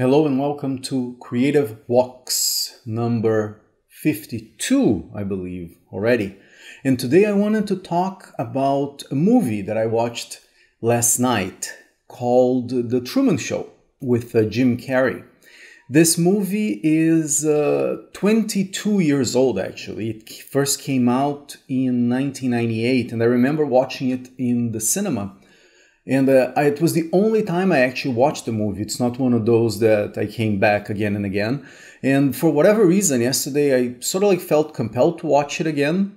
Hello and welcome to Creative Walks number 52, I believe, already. And today I wanted to talk about a movie that I watched last night called The Truman Show with Jim Carrey. This movie is 22 years old, actually. It first came out in 1998, and I remember watching it in the cinema. And it was the only time I actually watched the movie. It's not one of those that I came back again and again. And for whatever reason, yesterday I sort of felt compelled to watch it again.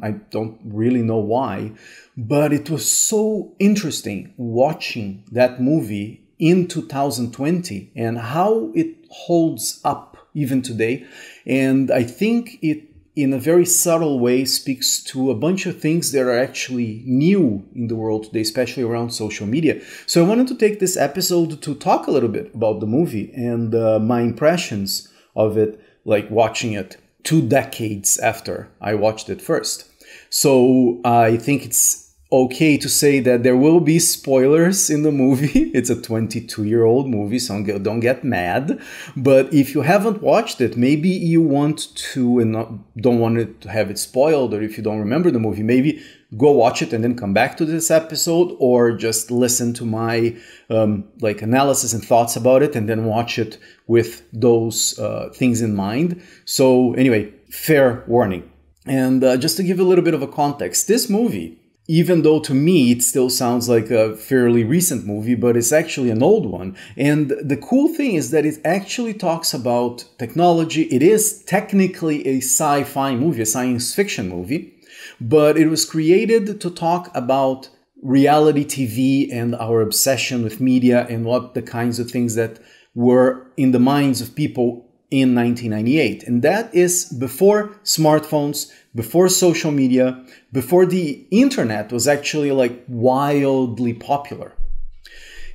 I don't really know why, but it was so interesting watching that movie in 2020 and how it holds up even today. And I think it, in a very subtle way, speaks to a bunch of things that are actually new in the world today, especially around social media. So I wanted to take this episode to talk a little bit about the movie and my impressions of it, like watching it 2 decades after I watched it first. So I think it's okay to say that there will be spoilers in the movie. It's a 22-year-old movie, so don't get mad. But if you haven't watched it, maybe you want to and don't want it to have it spoiled, or if you don't remember the movie, maybe go watch it and then come back to this episode, or just listen to my analysis and thoughts about it and then watch it with those things in mind. So anyway, fair warning. And just to give a little bit of a context, this movie, even though to me it still sounds like a fairly recent movie, but it's actually an old one. And the cool thing is that it actually talks about technology. It is technically a sci-fi movie, a science fiction movie, but it was created to talk about reality TV and our obsession with media and what the kinds of things that were in the minds of people in 1998. And that is before smartphones, before social media, before the internet was actually wildly popular.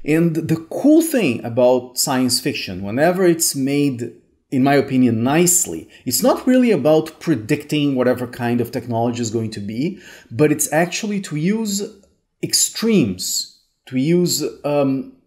And the cool thing about science fiction, whenever it's made, in my opinion, nicely, it's not really about predicting whatever kind of technology is going to be, but it's actually to use extremes, to use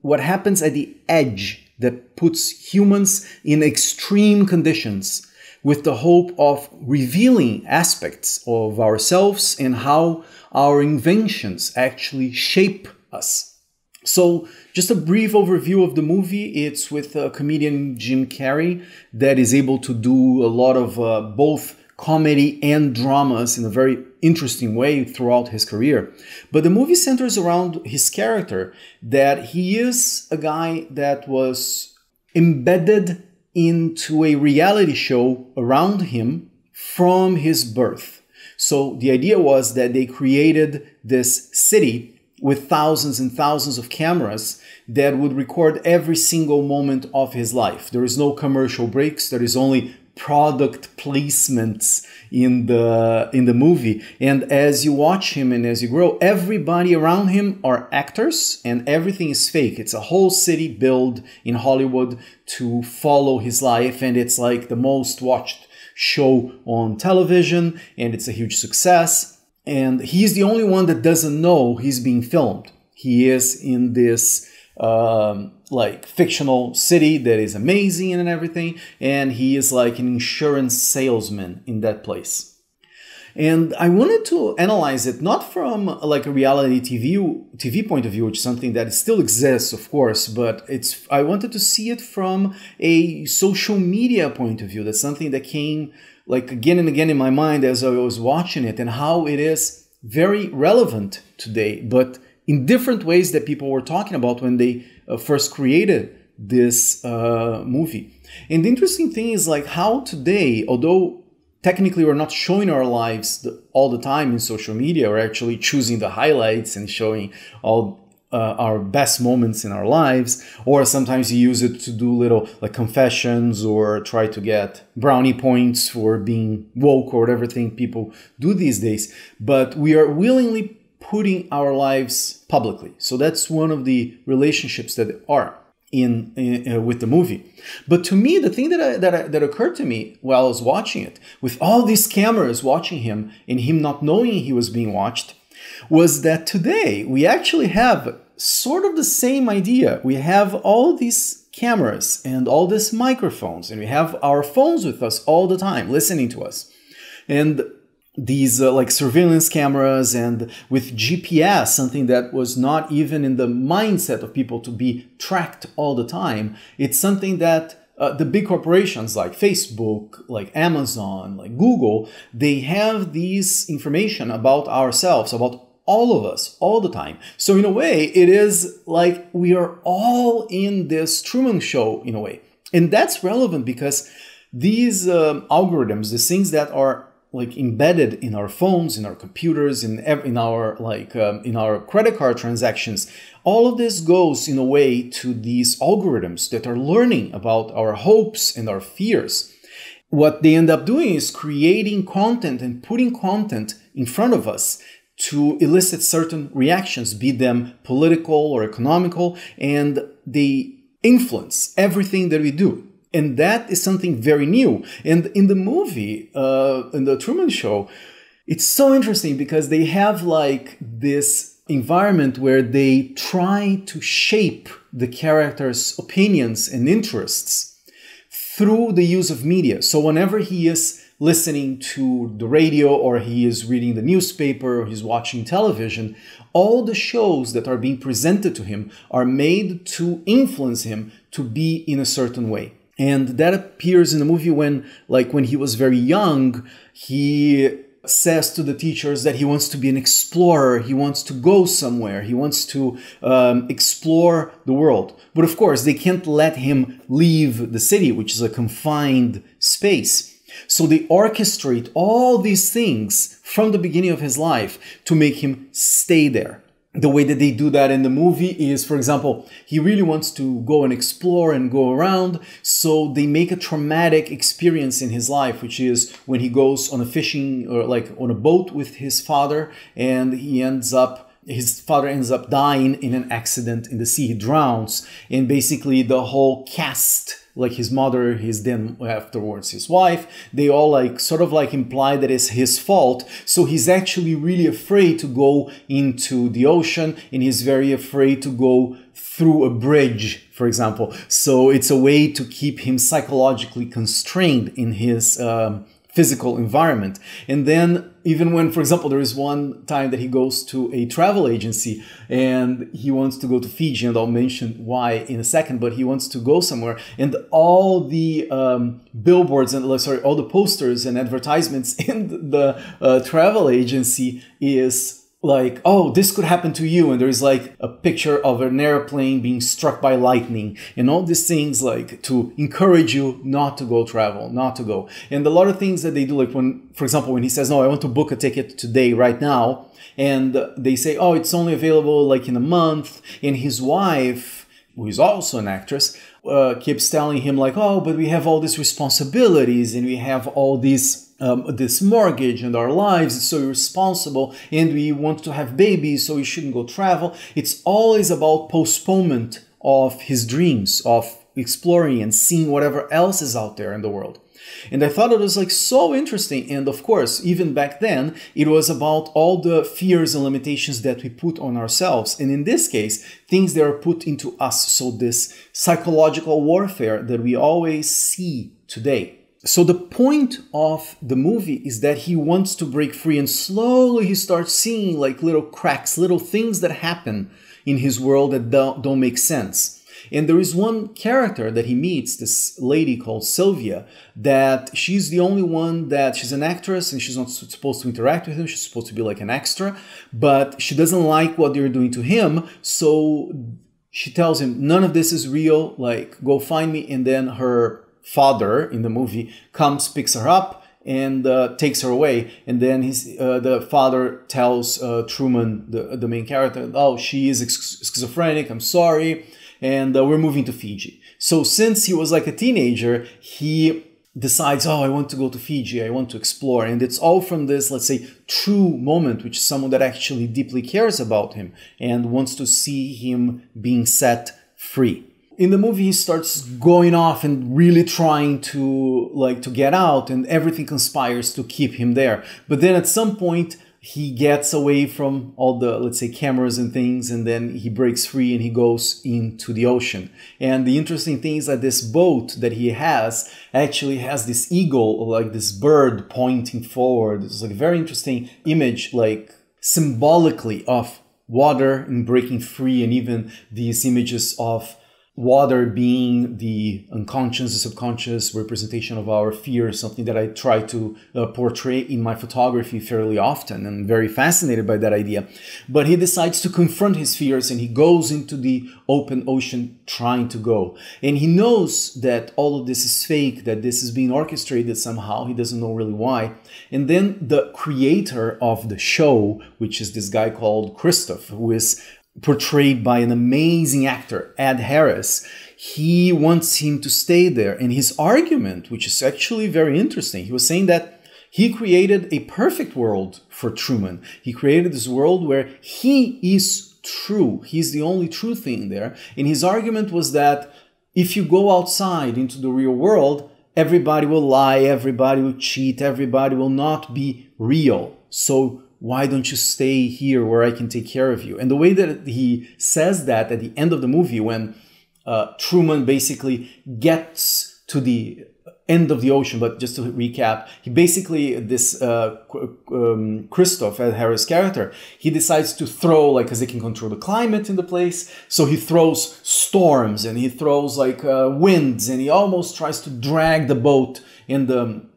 what happens at the edge that puts humans in extreme conditions with the hope of revealing aspects of ourselves and how our inventions actually shape us. So just a brief overview of the movie. It's with comedian Jim Carrey that is able to do a lot of both comedy and dramas in a very interesting way throughout his career. But the movie centers around his character, that he is a guy that was embedded into a reality show around him from his birth. So the idea was that they created this city with thousands and thousands of cameras that would record every single moment of his life. There is no commercial breaks. There is only product placements in the movie. And as you watch him and as you grow, everybody around him are actors and everything is fake. It's a whole city built in Hollywood to follow his life, and it's like the most watched show on television, and it's a huge success. And he's the only one that doesn't know he's being filmed. He is in this fictional city that is amazing and everything, and he is like an insurance salesman in that place. And I wanted to analyze it not from a reality TV point of view, which is something that still exists, of course, but I wanted to see it from a social media point of view. That's something that came again and again in my mind as I was watching it, and how it is very relevant today, but in different ways that people were talking about when they first created this movie. And the interesting thing is how today, although technically we're not showing our lives all the time in social media, we're actually choosing the highlights and showing all our best moments in our lives, or sometimes you use it to do little confessions or try to get brownie points for being woke or whatever thing people do these days. But we are willingly putting our lives publicly. So that's one of the relationships that are in with the movie. But to me, the thing that occurred to me while I was watching it, with all these cameras watching him and him not knowing he was being watched, was that today we actually have sort of the same idea. We have all these cameras and all these microphones, and we have our phones with us all the time, listening to us. And these like surveillance cameras and with GPS, something that was not even in the mindset of people to be tracked all the time. It's something that the big corporations like Facebook, like Amazon, like Google, they have these information about ourselves, about all of us, all the time. So in a way, it is like we are all in this Truman Show in a way. And that's relevant because these algorithms, these things that are like embedded in our phones, in our computers, in our in our credit card transactions, all of this goes in a way to these algorithms that are learning about our hopes and our fears. What they end up doing is creating content and putting content in front of us to elicit certain reactions, be them political or economical, and they influence everything that we do. And that is something very new. And in the movie, in the Truman Show, it's so interesting because they have like this environment where they try to shape the character's opinions and interests through the use of media. So whenever he is listening to the radio or he is reading the newspaper or he's watching television, all the shows that are being presented to him are made to influence him to be in a certain way. And that appears in the movie when he was very young, he says to the teachers that he wants to be an explorer, he wants to go somewhere, he wants to explore the world. But of course, they can't let him leave the city, which is a confined space. So they orchestrate all these things from the beginning of his life to make him stay there. The way that they do that in the movie is, for example, he really wants to go and explore and go around. So they make a traumatic experience in his life, which is when he goes on a fishing or like on a boat with his father, and his father ends up dying in an accident in the sea. He drowns, and basically the whole cast, like his mother, then afterwards his wife, they all sort of imply that it's his fault. So he's actually really afraid to go into the ocean, and he's very afraid to go through a bridge, for example. So it's a way to keep him psychologically constrained in his physical environment. And then even when, for example, there is one time that he goes to a travel agency and he wants to go to Fiji, and I'll mention why in a second, but he wants to go somewhere, and all the billboards and all the posters and advertisements in the travel agency is like, oh, this could happen to you. And there is like a picture of an airplane being struck by lightning and all these things to encourage you not to go travel, not to go. And a lot of things that they do, like when, for example, when he says, no, I want to book a ticket today, right now. And they say, oh, it's only available in a month. And his wife, who is also an actress, keeps telling him oh, but we have all these responsibilities and we have all these this mortgage and our lives, it's so irresponsible, and we want to have babies, so we shouldn't go travel. It's always about postponement of his dreams, of exploring and seeing whatever else is out there in the world. And I thought it was so interesting. And of course, even back then, it was about all the fears and limitations that we put on ourselves. And in this case, things that are put into us. So this psychological warfare that we always see today. So the point of the movie is that he wants to break free, and slowly he starts seeing little cracks, little things that happen in his world that don't make sense. And there is one character that he meets, this lady called Sylvia, that she's the only one that she's an actress and she's not supposed to interact with him. She's supposed to be like an extra, but she doesn't like what they're doing to him. So she tells him, none of this is real, go find me. And then her father in the movie comes, picks her up, and takes her away. And then the father tells Truman, the main character, oh, she is schizophrenic, I'm sorry, and we're moving to Fiji. So since he was a teenager, he decides, oh, I want to go to Fiji, I want to explore. And it's all from this, let's say, true moment, which is someone that actually deeply cares about him and wants to see him being set free. In the movie, he starts going off and really trying to get out, and everything conspires to keep him there. But then at some point, he gets away from all the, let's say, cameras and things, and then he breaks free and he goes into the ocean. And the interesting thing is that this boat that he has actually has this eagle, like this bird pointing forward. It's like a very interesting image, like symbolically of water and breaking free, and even these images of water being the unconscious, the subconscious representation of our fear, something that I try to portray in my photography fairly often. I'm very fascinated by that idea. But he decides to confront his fears and he goes into the open ocean trying to go. And he knows that all of this is fake, that this is being orchestrated somehow. He doesn't know really why. And then the creator of the show, which is this guy called Christoph, who is portrayed by an amazing actor, Ed Harris, he wants him to stay there. And his argument, which is actually very interesting, he was saying that he created a perfect world for Truman. He created this world where he is true. He's the only true thing there. And his argument was that if you go outside into the real world, everybody will lie, everybody will cheat, everybody will not be real. So why don't you stay here where I can take care of you? And the way that he says that at the end of the movie, when Truman basically gets to the end of the ocean, but just to recap, he basically, this Christoph, Ed Harris character, he decides to throw, like, because they can control the climate in the place, so he throws storms and he throws like winds, and he almost tries to drag the boat in the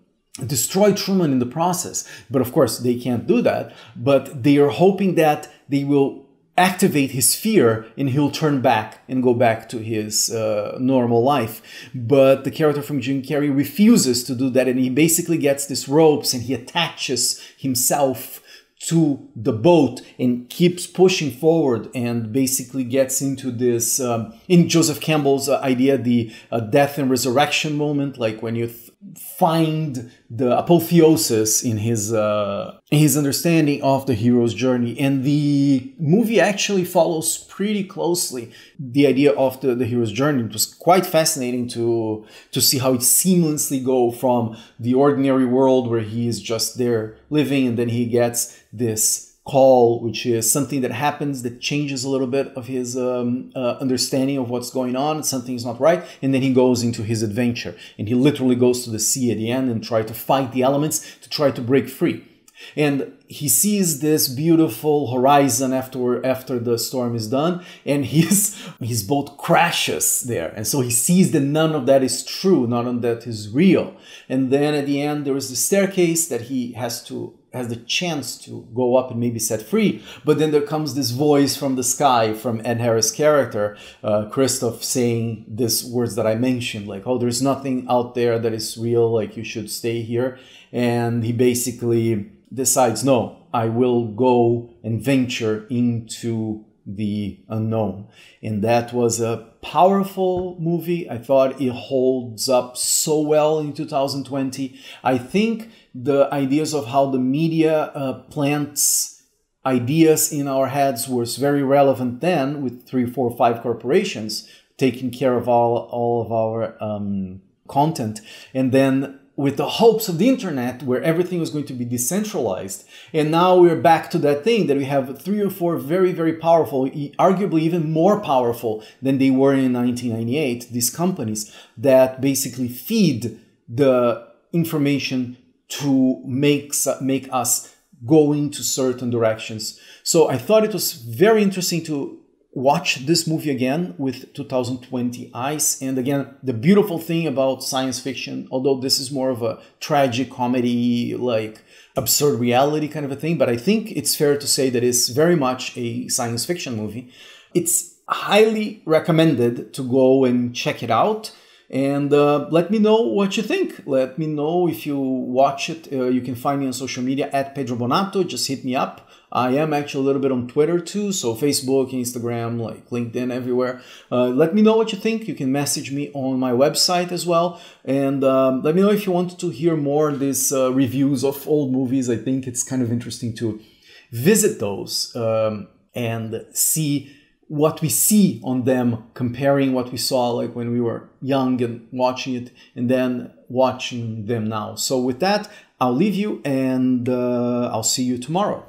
destroy Truman in the process. But of course, they can't do that. But they are hoping that they will activate his fear and he'll turn back and go back to his normal life. But the character from Jim Carrey refuses to do that. And he basically gets these ropes and he attaches himself to the boat and keeps pushing forward and basically gets into this, in Joseph Campbell's idea, the death and resurrection moment, like when you find the apotheosis in his understanding of the hero's journey. And the movie actually follows pretty closely the idea of the hero's journey. It was quite fascinating to see how it seamlessly go from the ordinary world where he is just there living, and then he gets this call, which is something that happens that changes a little bit of his understanding of what's going on. Something's not right. And then he goes into his adventure. And he literally goes to the sea at the end and try to fight the elements to try to break free. And he sees this beautiful horizon after the storm is done, and his boat crashes there. And so he sees that none of that is true, none of that is real. And then at the end, there is the staircase that he has the chance to go up and maybe set free. But then there comes this voice from the sky, from Ed Harris' character, Christoph, saying these words that I mentioned, like, oh, there's nothing out there that is real, like you should stay here. And he basically decides, no, I will go and venture into the unknown. And that was a powerful movie. I thought it holds up so well in 2020. I think the ideas of how the media plants ideas in our heads was very relevant then, with 3, 4, 5 corporations taking care of all of our content. And then with the hopes of the internet, where everything was going to be decentralized. And now we're back to that thing that we have 3 or 4 very, very powerful, arguably even more powerful than they were in 1998, these companies that basically feed the information to make us go into certain directions. So I thought it was very interesting to watch this movie again with 2020 eyes. And again, the beautiful thing about science fiction, although this is more of a tragic comedy, like absurd reality kind of a thing, but I think it's fair to say that it's very much a science fiction movie. It's highly recommended to go and check it out. And let me know what you think. Let me know if you watch it. You can find me on social media at Pedro Bonatto. Just hit me up. I am actually a little bit on Twitter too, so Facebook, Instagram, like LinkedIn, everywhere. Let me know what you think. You can message me on my website as well. And let me know if you want to hear more of these reviews of old movies. I think it's kind of interesting to visit those and see what we see on them, comparing what we saw like when we were young and watching it, and then watching them now. So with that, I'll leave you, and I'll see you tomorrow.